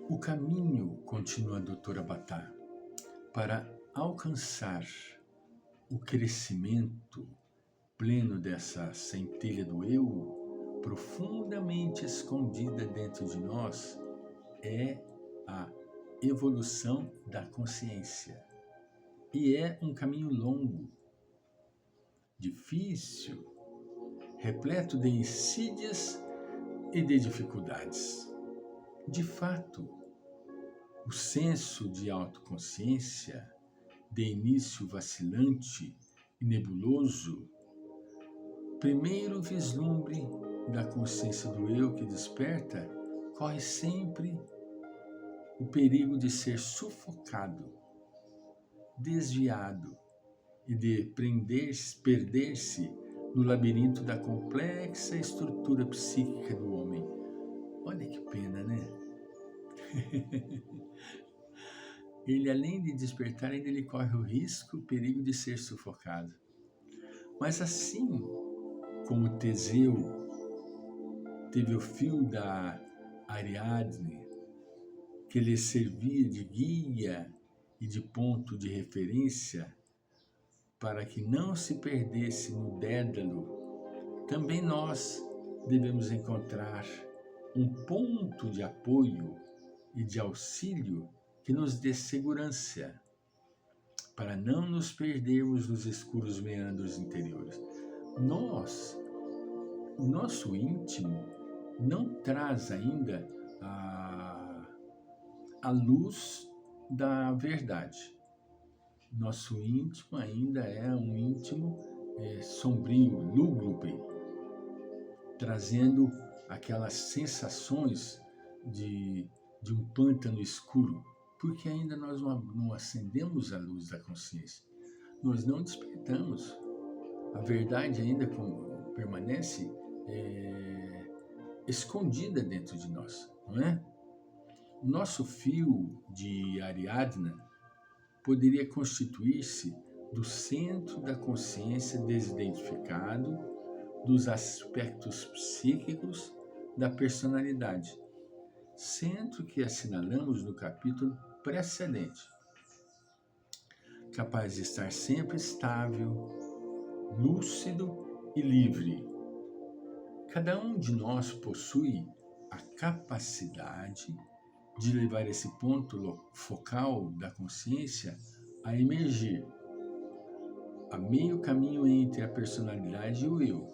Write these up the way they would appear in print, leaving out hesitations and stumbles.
O caminho, continua a doutora Batá, para alcançar o crescimento pleno dessa centelha do eu, profundamente escondida dentro de nós, é a evolução da consciência. E é um caminho longo, difícil, repleto de insídias e de dificuldades. De fato, o senso de autoconsciência, de início vacilante e nebuloso, primeiro vislumbre da consciência do eu que desperta, corre sempre o perigo de ser sufocado, desviado e de perder-se no labirinto da complexa estrutura psíquica do homem. Olha que pena, né? Ele, além de despertar, ainda ele corre o perigo de ser sufocado. Mas assim como Teseu teve o fio da Ariadne, que lhe servia de guia e de ponto de referência para que não se perdesse no dédalo, também nós devemos encontrar um ponto de apoio e de auxílio que nos dê segurança, para não nos perdermos nos escuros meandros interiores. O nosso íntimo não traz ainda a luz da verdade. Nosso íntimo ainda é um íntimo sombrio, lúgubre, trazendo aquelas sensações de um pântano escuro, porque ainda nós não acendemos a luz da consciência. Nós não despertamos. A verdade ainda permanece escondida dentro de nós, não é? O nosso fio de Ariadna poderia constituir-se do centro da consciência desidentificado dos aspectos psíquicos da personalidade, centro que assinalamos no capítulo precedente, capaz de estar sempre estável, lúcido e livre. Cada um de nós possui a capacidade de levar esse ponto focal da consciência a emergir, a meio caminho entre a personalidade e o eu.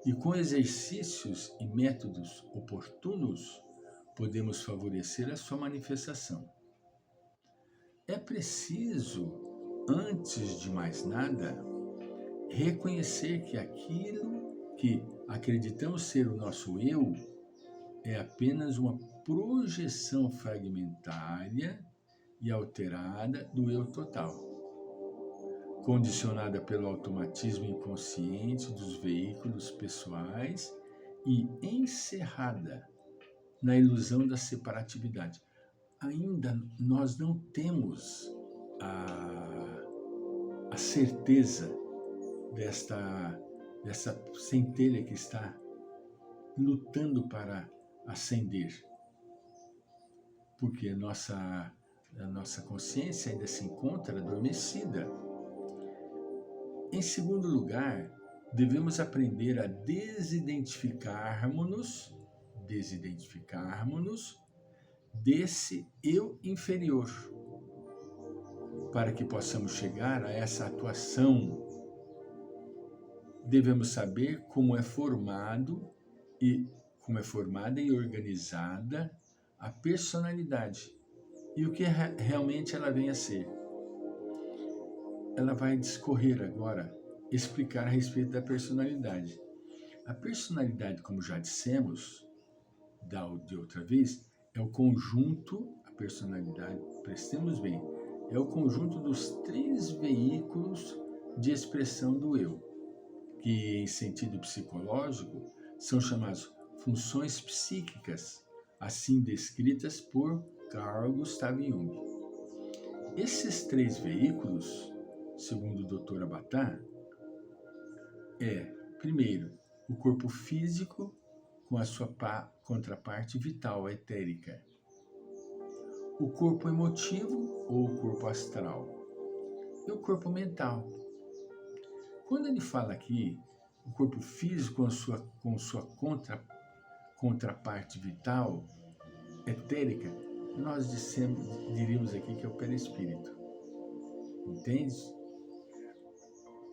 E com exercícios e métodos oportunos, podemos favorecer a sua manifestação. É preciso, antes de mais nada, reconhecer que aquilo que acreditamos ser o nosso eu é apenas uma projeção fragmentária e alterada do eu total, condicionada pelo automatismo inconsciente dos veículos pessoais e encerrada na ilusão da separatividade. Ainda nós não temos a certeza dessa centelha que está lutando para acender, porque a nossa consciência ainda se encontra adormecida. Em segundo lugar, devemos aprender a desidentificarmos-nos desse eu inferior, para que possamos chegar a essa atuação. Devemos saber como é formada e organizada a personalidade e o que realmente ela vem a ser. Ela vai discorrer agora, explicar a respeito da personalidade. A personalidade, como já dissemos de outra vez, é o conjunto, a personalidade, prestemos bem, é o conjunto dos 3 veículos de expressão do eu, que em sentido psicológico são chamados funções psíquicas, assim descritas por Carl Gustav Jung. Esses 3 veículos, segundo o Dr. Abatá, primeiro, o corpo físico com a sua contraparte vital, etérica. o corpo emotivo ou o corpo astral e o corpo mental. Quando ele fala aqui, o corpo físico com sua contraparte vital, etérica, nós diríamos aqui que é o perispírito. Entende?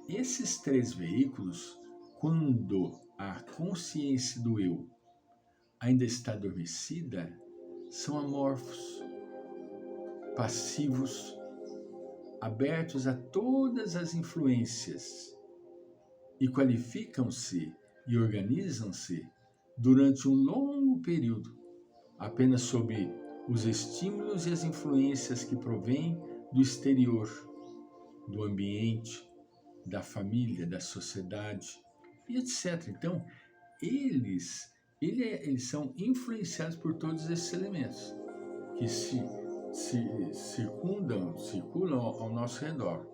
Esses três veículos, quando a consciência do eu ainda está adormecida, são amorfos, passivos, abertos a todas as influências e qualificam-se e organizam-se durante um longo período, apenas sob os estímulos e as influências que provêm do exterior, do ambiente, da família, da sociedade e etc. Então, eles são influenciados por todos esses elementos que circulam ao nosso redor.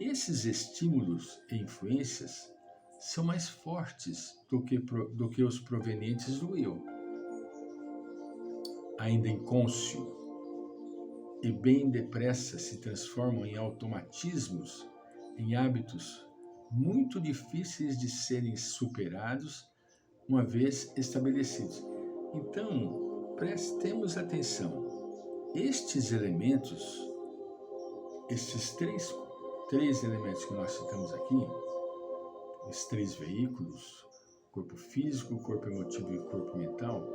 Esses estímulos e influências são mais fortes do que os provenientes do eu. Ainda incônscio e bem depressa se transformam em automatismos, em hábitos muito difíceis de serem superados uma vez estabelecidos. Então, prestemos atenção. Estes elementos, estes três elementos que nós citamos aqui, os três veículos, corpo físico, corpo emotivo e corpo mental,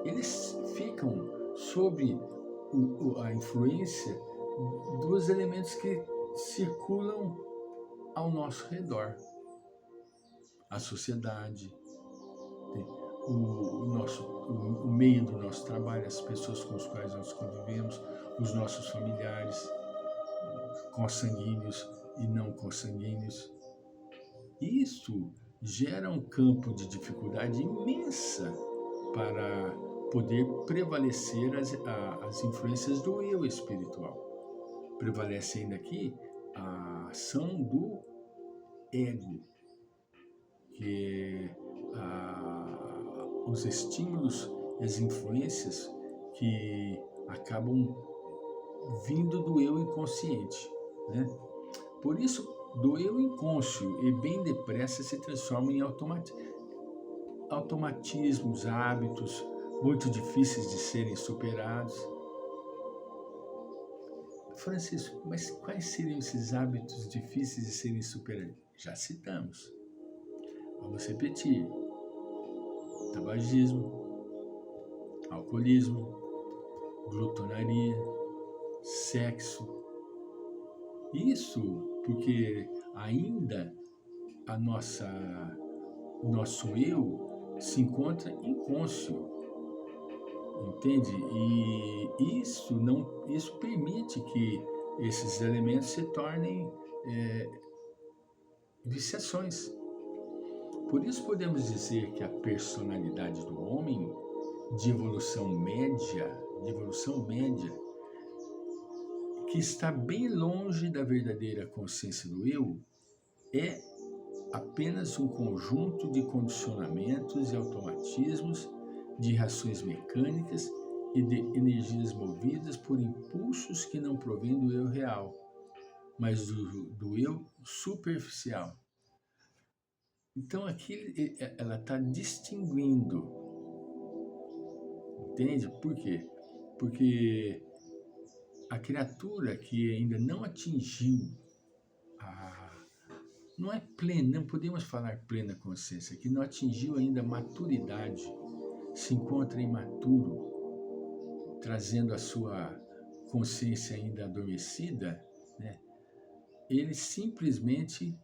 eles ficam sob a influência dos elementos que circulam ao nosso redor. A sociedade, o meio do nosso trabalho, as pessoas com as quais nós convivemos, os nossos familiares, consanguíneos e não consanguíneos. Isso gera um campo de dificuldade imensa para poder prevalecer as influências do eu espiritual. Prevalece ainda aqui a ação do ego, que é os estímulos e as influências que acabam vindo do eu inconsciente, né? Por isso, do eu inconscio e bem depressa se transformam em automatismos, hábitos muito difíceis de serem superados. Francisco, mas quais seriam esses hábitos difíceis de serem superados? Já citamos. Vamos repetir. Tabagismo, alcoolismo, glutonaria, sexo. Isso porque ainda o nosso eu se encontra inconscio, entende? E isso permite que esses elementos se tornem viciações. Por isso podemos dizer que a personalidade do homem de evolução média, que está bem longe da verdadeira consciência do eu, é apenas um conjunto de condicionamentos e automatismos, de reações mecânicas e de energias movidas por impulsos que não provêm do eu real, mas do eu superficial. Então aqui ela está distinguindo, entende? Por quê? Porque a criatura que ainda não atingiu não é plena, não podemos falar plena consciência, que não atingiu ainda a maturidade, se encontra imaturo, trazendo a sua consciência ainda adormecida, né? Ele simplesmente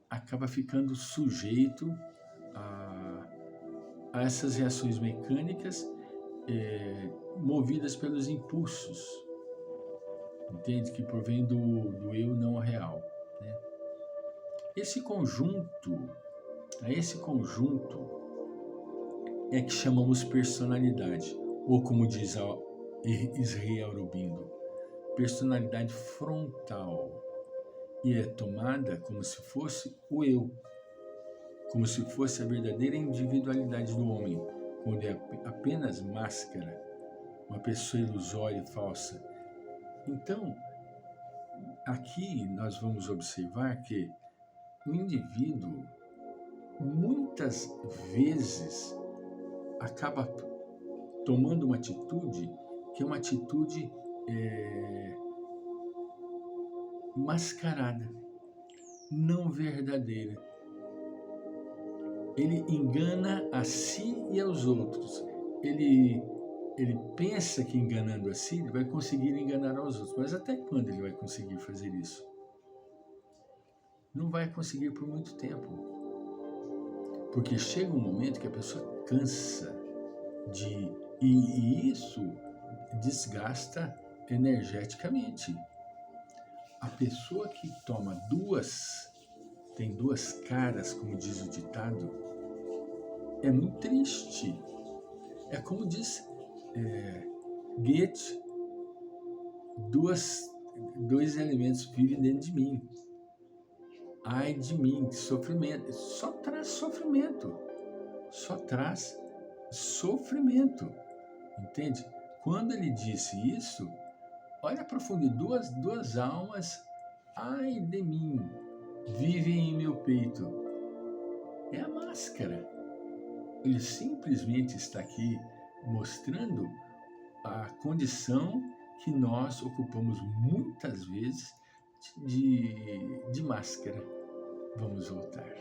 acaba ficando sujeito a essas reações mecânicas movidas pelos impulsos, entende? Que provém do eu não real, né? Esse conjunto é que chamamos personalidade, ou como diz Israel Aurobindo, personalidade frontal, e é tomada como se fosse o eu, como se fosse a verdadeira individualidade do homem, quando é apenas máscara, uma pessoa ilusória e falsa. Então, aqui nós vamos observar que o indivíduo, muitas vezes, acaba tomando uma atitude que é uma atitude mascarada, não verdadeira. Ele engana a si e aos outros. Ele pensa que enganando a si, ele vai conseguir enganar aos outros. Mas até quando ele vai conseguir fazer isso? Não vai conseguir por muito tempo. Porque chega um momento que a pessoa cansa e isso desgasta energeticamente. A pessoa que tem duas caras, como diz o ditado, é muito triste. É como diz Goethe, dois elementos vivem dentro de mim. Ai de mim, sofrimento. Só traz sofrimento. Só traz sofrimento. Entende? Quando ele disse isso, olha a profundidade, duas almas, ai de mim, vivem em meu peito. É a máscara. Ele simplesmente está aqui mostrando a condição que nós ocupamos muitas vezes de máscara. Vamos voltar.